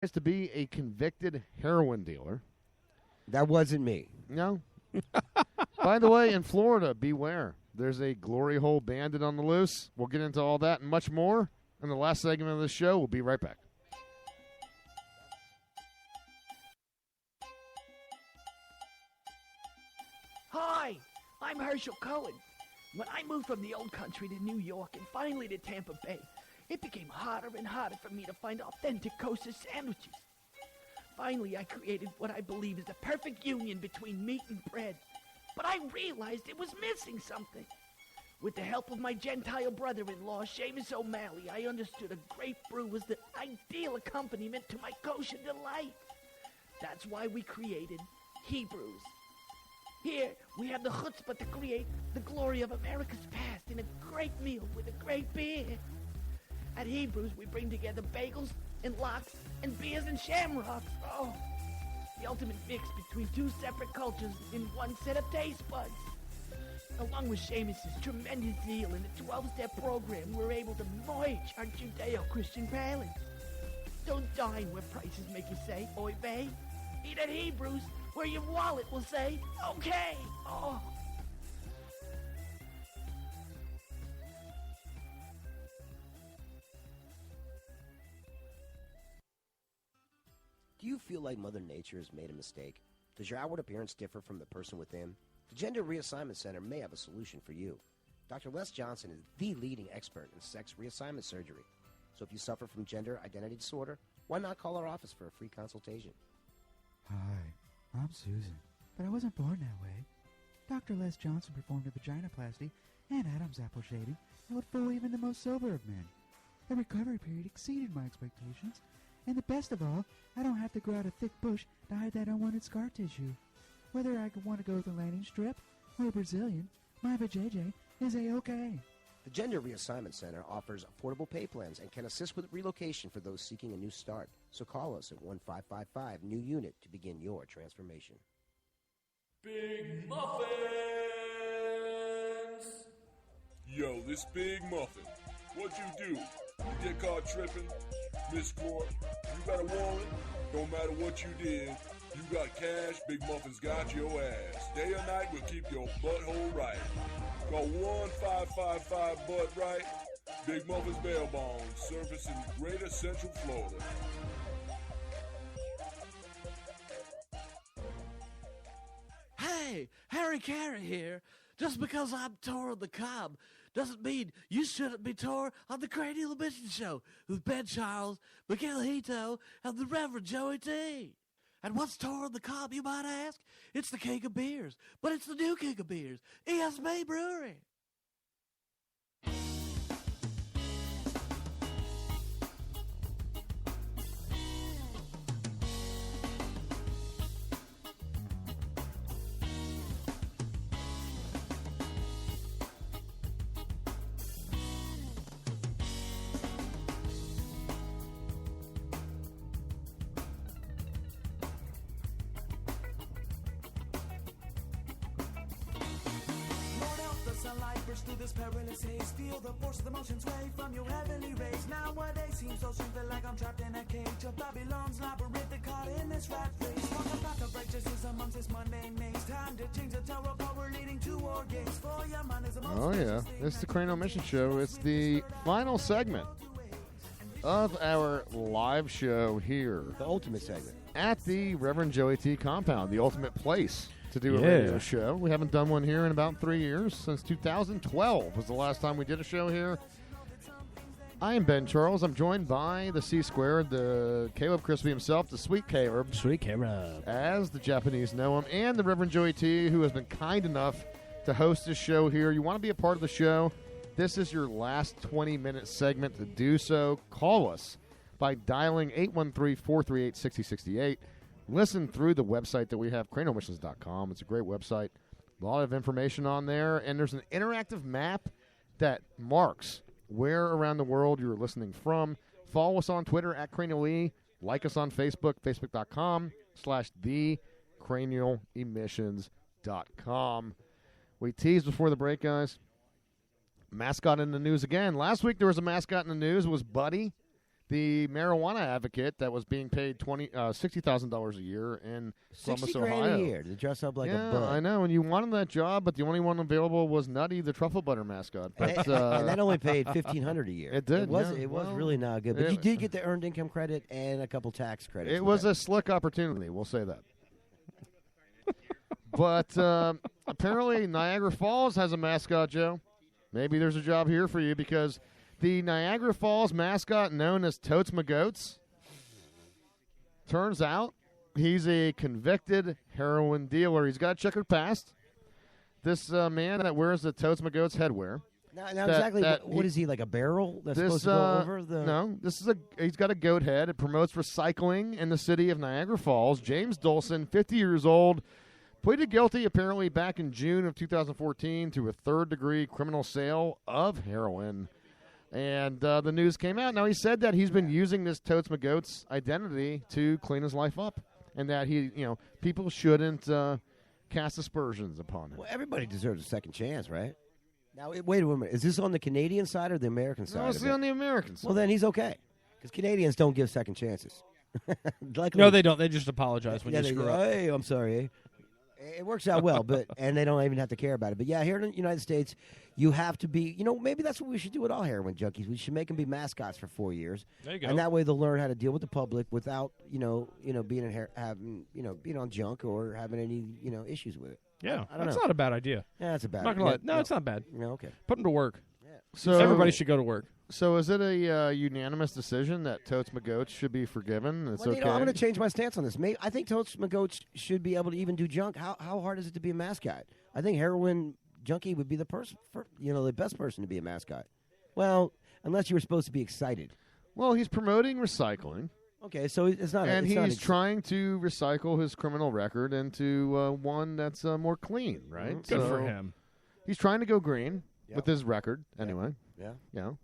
is to be a convicted heroin dealer. That wasn't me. No. By the way, in Florida, beware. There's a glory hole bandit on the loose. We'll get into all that and much more in the last segment of the show. We'll be right back. Hi, I'm Herschel Cohen. When I moved from the old country to New York and finally to Tampa Bay, it became harder and harder for me to find authentic kosher sandwiches. Finally, I created what I believe is the perfect union between meat and bread. But I realized it was missing something. With the help of my Gentile brother-in-law, Seamus O'Malley, I understood a great brew was the ideal accompaniment to my kosher delight. That's why we created Hebrews. Here, we have the chutzpah to create the glory of America's past in a great meal with a great beer. At Hebrews, we bring together bagels and lox and beers and shamrocks. Oh, the ultimate mix between two separate cultures in one set of taste buds. Along with Seamus's tremendous zeal in the 12-step program, we're able to merge our Judeo-Christian palates. Don't dine where prices make you say, oy vey. Eat at Hebrews, where your wallet will say, okay. Oh. Do you feel like Mother Nature has made a mistake? Does your outward appearance differ from the person within? The Gender Reassignment Center may have a solution for you. Dr. Les Johnson is the leading expert in sex reassignment surgery. So if you suffer from gender identity disorder, why not call our office for a free consultation? Hi, I'm Susan, but I wasn't born that way. Dr. Les Johnson performed a vaginoplasty and Adam's apple shaving that would fool even the most sober of men. The recovery period exceeded my expectations, and the best of all, I don't have to grow out a thick bush to hide that unwanted scar tissue. Whether I want to go with a landing strip or a Brazilian, my vajayjay is A-OK. The Gender Reassignment Center offers affordable pay plans and can assist with relocation for those seeking a new start. So call us at 1-555-NEW-UNIT to begin your transformation. Big Muffins! Yo, this Big Muffin. What'd you do? You get caught tripping? Miss Court? You got a warrant? Don't matter what you did. You got cash, Big Muffin's got your ass. Day or night, we'll keep your butthole right. Call 1-555-BUTT-RIGHT. Big Muffin's bail bonds, servicing Greater Central Florida. Hey, Harry Carey here. Just because I'm Tore on the Cob doesn't mean you shouldn't be Tore on the Cranial Emission Show with Ben Charles, Miguel Hito, and the Reverend Joey T. And what's Tore on the Cob, you might ask? It's the king of beers, but it's the new king of beers, ESB Brewery. Sunlight bursts through this perilous haze. Feel the force of the motion sway from your heavenly rays. Nowadays seems so strange, feel like I'm trapped in a cage of Babylon's labyrinth, caught in this rat race. Walk the path of righteousness amongst this mundane maze. Time to change the tower power leading to war gates. For your mind is the most. Oh yeah, this is the Cranial Mission Show. It's the final segment of our live show here. The ultimate segment. At the Reverend Joey T compound, the ultimate place to do a Yeah. radio show. We haven't done one here in about 3 years. Since 2012 was the last time we did a show here. I am Ben Charles. I'm joined by the C Squared, the Caleb Crispy himself, the Sweet Caleb. Sweet Caleb. As the Japanese know him, and the Reverend Joey T, who has been kind enough to host this show here. You want to be a part of the show? This is your last 20-minute segment to do so. Call us by dialing 813-438-6068. Listen through the website that we have, cranialmissions.com. It's a great website. A lot of information on there. And there's an interactive map that marks where around the world you're listening from. Follow us on Twitter at CranialE. Like us on Facebook, facebook.com/thecranialemissions.com. We teased before the break, guys. Mascot in the news again. Last week there was a mascot in the news. It was Buddy. the marijuana advocate that was being paid $60,000 a year in Columbus, 60 grand Ohio. a year to dress up like yeah, a bud. I know, and you wanted that job, but the only one available was Nutty, the truffle butter mascot. But And that only paid $1,500 a year. It did, It was yeah. it was Well, really not good. But it- you did get the earned income credit and a couple tax credits. it with was that. a slick opportunity, we'll say that. But apparently Niagara Falls has a mascot, Joe. Maybe there's a job here for you because the Niagara Falls mascot known as Totes McGoats, turns out he's a convicted heroin dealer. He's got a checkered past. This man that wears the Totes McGoats headwear. Now that- exactly that what he- is he, like a barrel that's This supposed to go over the? no, this is he's got a goat head. It promotes recycling in the city of Niagara Falls. James Dolson, 50 years old, pleaded guilty apparently back in June of 2014 to a third-degree criminal sale of heroin. And the news came out. Now, he said that he's been using this Totes McGoats identity to clean his life up, and that people shouldn't cast aspersions upon him. Well, everybody deserves a second chance, right? Now, wait a minute. Is this on the Canadian side or the American side? No, it's of it? on the American side. Well, then he's okay, because Canadians don't give second chances. Luckily- No, they don't. They just apologize when yeah, you they screw go, up. hey, I'm sorry. Eh? It works out well, and they don't even have to care about it. But yeah, here in the United States, you have to be. Maybe that's what we should do with all heroin junkies. We should make them be mascots for 4 years, There you go. and that way they'll learn how to deal with the public without being being on junk or having any issues with it. Yeah, I don't that's know. not a bad idea. Yeah, that's a bad. I'm not gonna lie. No, it's not bad. Okay. Put them to work. So Everybody should go to work. So is it a unanimous decision that Totes McGoats should be forgiven? It's Well, okay. I'm going to change my stance on this. I think Totes McGoats should be able to even do junk. How hard is it to be a mascot? I think heroin junkie would be the the best person to be a mascot. Well, unless you were supposed to be excited. Well, he's promoting recycling, Okay, so it's not. and it's not he's trying to recycle his criminal record into one that's more clean, right? Mhm. Good for So him. He's trying to go green Yep. with his record, anyway. Yeah. You know,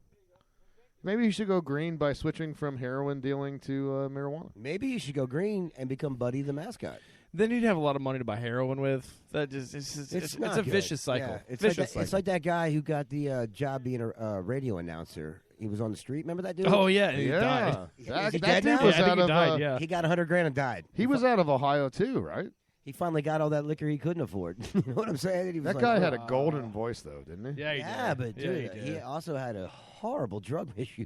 maybe he should go green by switching from heroin dealing to marijuana. Maybe you should go green and become Buddy the mascot. Then you'd have a lot of money to buy heroin with. That just it's not a good. vicious cycle. Yeah, it's Vicious like that, cycle. it's like that guy who got the job being a radio announcer. He was on the street. Remember that dude? Oh yeah, and he Yeah, died. Is that, he that dead dude now? was Yeah, I think out he of. died. Yeah. He got $100,000 and died. He was out of Ohio too, right? He finally got all that liquor he couldn't afford. You know what I'm saying? He was That like, guy "Oh." had a golden voice, though, didn't he? Yeah, he Yeah, did. but Yeah, dude, he he did. also had a horrible drug issue.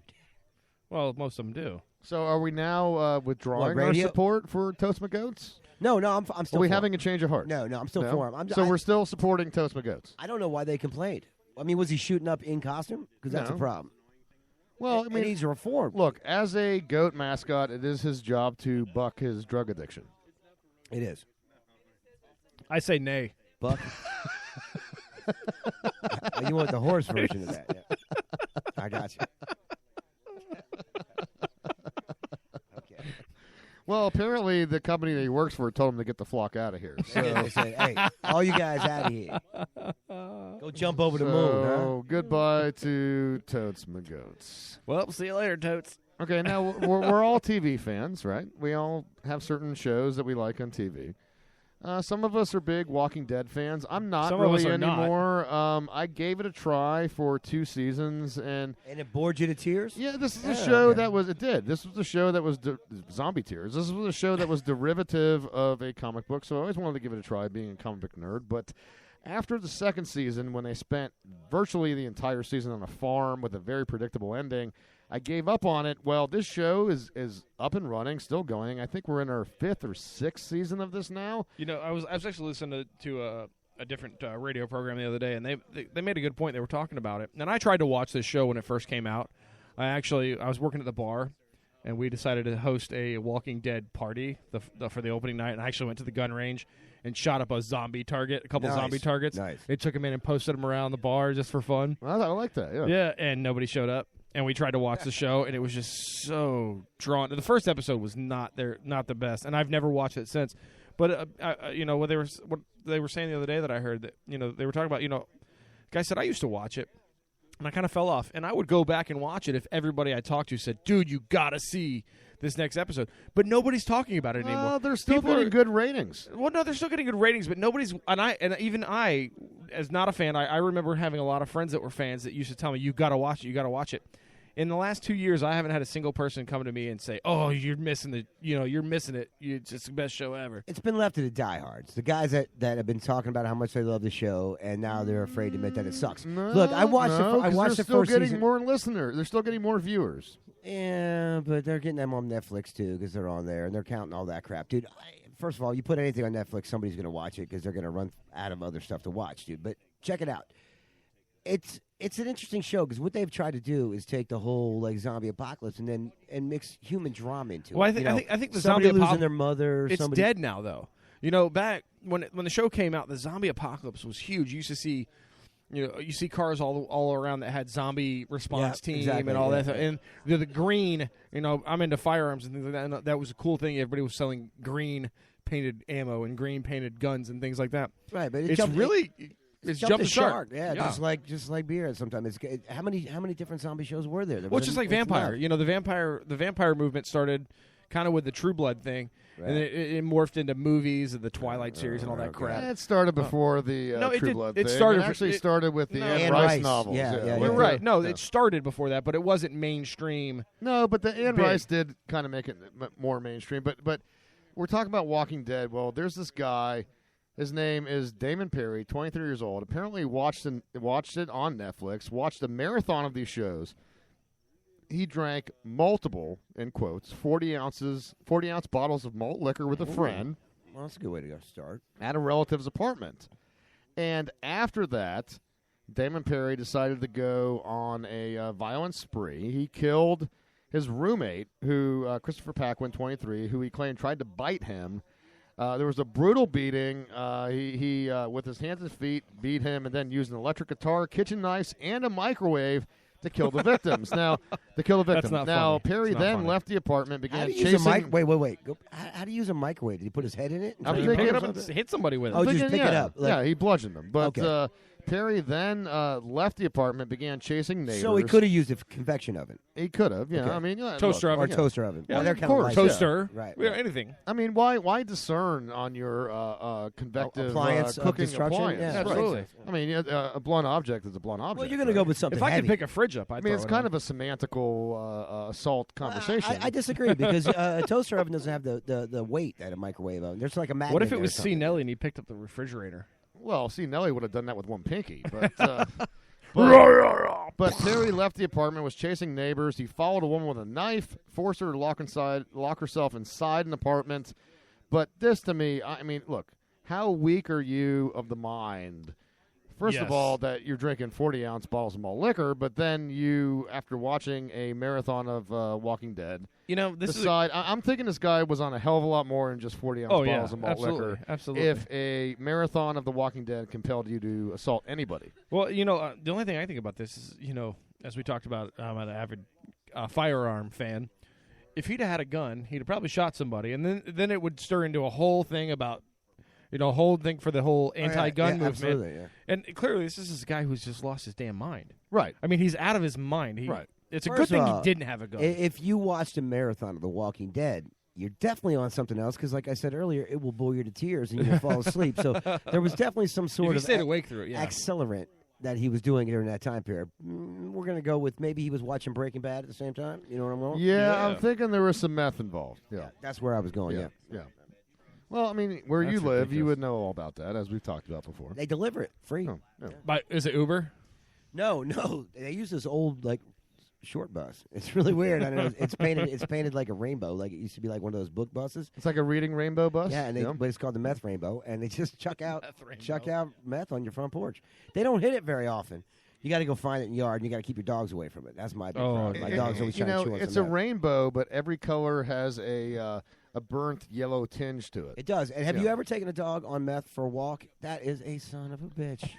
Well, most of them do. So, are we now withdrawing our radio? support for Toast McGoats? No, I'm still. Are we for having him. a change of heart? No, I'm still No? for him. So we're still supporting Toast McGoats. I don't know why they complained. I mean, was he shooting up in costume? Because that's No. a problem. Well, I It mean, needs reform. look, as a goat mascot, it is his job to buck his drug addiction. It is. I say nay. Buck. You want the horse version of that? Yeah. I got you. Okay. Well, apparently the company that he works for told him to get the flock out of here. So, They say, hey, all you guys out of here. Go jump over the moon, huh? so goodbye to Totes McGoats. Well, see you later, totes. Okay, now we're all TV fans, right? We all have certain shows that we like on TV. Some of us are big Walking Dead fans. I'm not Some of us really are not. anymore. I gave it a try for 2 seasons, and And it bored you to tears? yeah, this is a Yeah, show okay. that was. It did. This was a show that was Zombie Tears. This was a show that was derivative of a comic book. So I always wanted to give it a try, being a comic book nerd. But after the second season, when they spent virtually the entire season on a farm with a very predictable ending, I gave up on it. Well, this show is up and running, still going. I think we're in our 5th or 6th season of this now. You know, I was actually listening to a different radio program the other day, and they made a good point. They were talking about it, and I tried to watch this show when it first came out. I was working at the bar, and we decided to host a Walking Dead party for the opening night, and I actually went to the gun range and shot up a zombie target, a couple Nice. zombie targets. Nice. They took them in and posted them around the bar just for fun. Well, I like that. Yeah. Yeah, and nobody showed up. And we tried to watch the show, and it was just so drawn. The first episode was not the best, and I've never watched it since. But you know, what they were saying the other day that I heard, that they were talking about, guy said I used to watch it, and I kind of fell off, and I would go back and watch it if everybody I talked to said, "Dude, you gotta see this next episode." But nobody's talking about it anymore. Well, they're still People getting are- good ratings. Well, no, they're still getting good ratings, but nobody's and even I, as not a fan, I remember having a lot of friends that were fans that used to tell me, "You got to watch it, you got to watch it," in the last 2 years, I haven't had a single person come to me and say, "Oh, you're missing it. You're missing it. It's just the best show ever." It's been left to the diehards, the guys that have been talking about how much they love the show, and now they're afraid to admit that it sucks. Look, I watched the still first getting season. more listeners. They're still getting more viewers. Yeah, but they're getting them on Netflix too because they're on there and they're counting all that crap, dude. First of all, you put anything on Netflix, somebody's going to watch it because they're going to run out of other stuff to watch, dude. But check it out. It's an interesting show because what they've tried to do is take the whole like zombie apocalypse and mix human drama into Well, it. I think the somebody zombie losing their mother. It's somebody, dead now, though. Back when the show came out, the zombie apocalypse was huge. You used to see, you see cars all around that had zombie response team exactly, and all yeah. that. And the green, I'm into firearms and things like that. And that was a cool thing. Everybody was selling green painted ammo and green painted guns and things like that. Right, but It's jumped jumped the the shark. Yeah, just like beer. Sometimes how many different zombie shows were there? Well, it's just like vampire. The vampire movement started kind of with the True Blood thing, and it morphed into movies and the Twilight series and all that crap. It started before the it True did- Blood it thing. started It actually started with the Anne Anne Rice Rice. novels. Yeah, You're right. No, Yeah. it started before that, but it wasn't mainstream. No, but the Anne Big. Rice did kind of make it more mainstream. But we're talking about Walking Dead. Well, there's this guy. His name is Damon Perry, 23 years old. Apparently watched it on Netflix, watched a marathon of these shows. He drank multiple, in quotes, 40-ounce bottles of malt liquor with a friend Well, that's a good way to go start. at a relative's apartment. And after that, Damon Perry decided to go on a violent spree. He killed his roommate, Christopher Paquin, 23, who he claimed tried to bite him. There was a brutal beating. He with his hands and feet, beat him and then used an electric guitar, kitchen knives, and a microwave to kill the victims. Now, That's not funny. Perry It's not then funny. left the apartment, began How do you use a chasing. Wait. How do you use a microwave? Did he put his head in it? I'm You thinking pick it up of and hit somebody with it. Oh, just Thinking, pick it yeah. up, like- yeah, he bludgeoned them. But Okay. Perry then left the apartment, began chasing neighbors. So he could have used a convection oven He could have, yeah. Okay. I mean, yeah, Toaster look, oven. or yeah. toaster oven. Yeah, Well, they're of kind of course. like Toaster, Right. anything. I mean, why discern on your convective Appliance of cooking destruction? appliance? Yeah, Right. absolutely. I mean, a blunt object is a blunt object. Well, you're going to go with something If I heavy. could pick a fridge up, I mean, it's kind of a semantical assault conversation. I disagree because a toaster oven doesn't have the weight that a microwave oven. There's like a magnet. What if there it or was C. something. Nelly and he picked up the refrigerator? Well, see, Nelly would have done that with one pinky, but Terry left the apartment, was chasing neighbors. He followed a woman with a knife, forced her to lock herself inside an apartment. But this, to me, I mean, look, how weak are you of the mind? First of Yes. all, that you're drinking 40-ounce bottles of malt liquor, but then you, after watching a marathon of Walking Dead, This is decide. I'm thinking this guy was on a hell of a lot more than just 40-ounce Oh, yeah, bottles of malt absolutely, liquor. absolutely. If a marathon of The Walking Dead compelled you to assault anybody. Well, the only thing I think about this is, as we talked about, I'm an avid firearm fan. If he'd have had a gun, he'd have probably shot somebody, and then it would stir into a whole thing about, whole thing for the whole anti-gun movement. Absolutely, yeah. And clearly, this is a guy who's just lost his damn mind. Right. I mean, he's out of his mind. Right. It's a First good of thing all, he didn't have a gun. If you watched a marathon of The Walking Dead, you're definitely on something else because, like I said earlier, it will bore you to tears and you'll fall asleep. So there was definitely some if sort you of stayed awake through it, yeah. accelerant that he was doing during that time period. We're going to go with maybe he was watching Breaking Bad at the same time. You know what I'm going? Yeah, I'm Yeah. thinking there was some meth involved. Yeah. That's where I was going, yeah. Yeah. Well, I mean, where That's you live, you ridiculous. would know all about that, as we've talked about before. They deliver it free. No, no. Is it Uber? No. They use this old, like, short bus. It's really weird. I know it's painted like a rainbow, like it used to be like one of those book buses. It's like a reading rainbow bus. Yeah, but it's called the meth rainbow, and they just chuck out rainbow. meth on your front porch. They don't hit it very often. You got to go find it in the yard, and you got to keep your dogs away from it. That's my big problem. My dog's always you trying know, to chew on it's some a meth. rainbow, but every color has a burnt yellow tinge to it. It does. And have Yeah. you ever taken a dog on meth for a walk? That is a son of a bitch.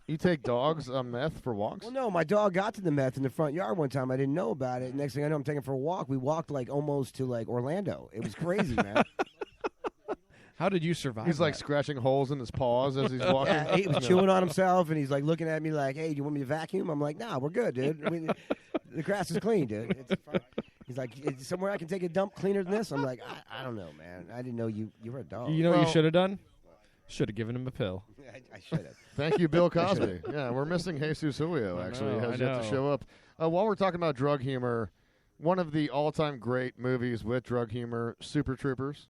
You take dogs on meth for walks? Well, no, my dog got to the meth in the front yard one time. I didn't know about it. Next thing I know, I'm taking it for a walk. We walked like almost to like Orlando. It was crazy, man. How did you survive? He's like that? scratching holes in his paws as he's walking. Yeah, he was chewing on himself, and he's like looking at me like, "Hey, do you want me to vacuum?" I'm like, "Nah, we're good, dude. I mean, the grass is clean, dude." It's fine. He's like, "Is somewhere I can take a dump cleaner than this?" I'm like, I don't know, man. I didn't know you were a dog. You know what Well- you should have done? Should have given him a pill. I should have. Thank you, Bill Cosby. Yeah, we're missing Jesus Julio, actually. know, He has I yet to know. show up. While we're talking about drug humor, one of the all-time great movies with drug humor, Super Troopers.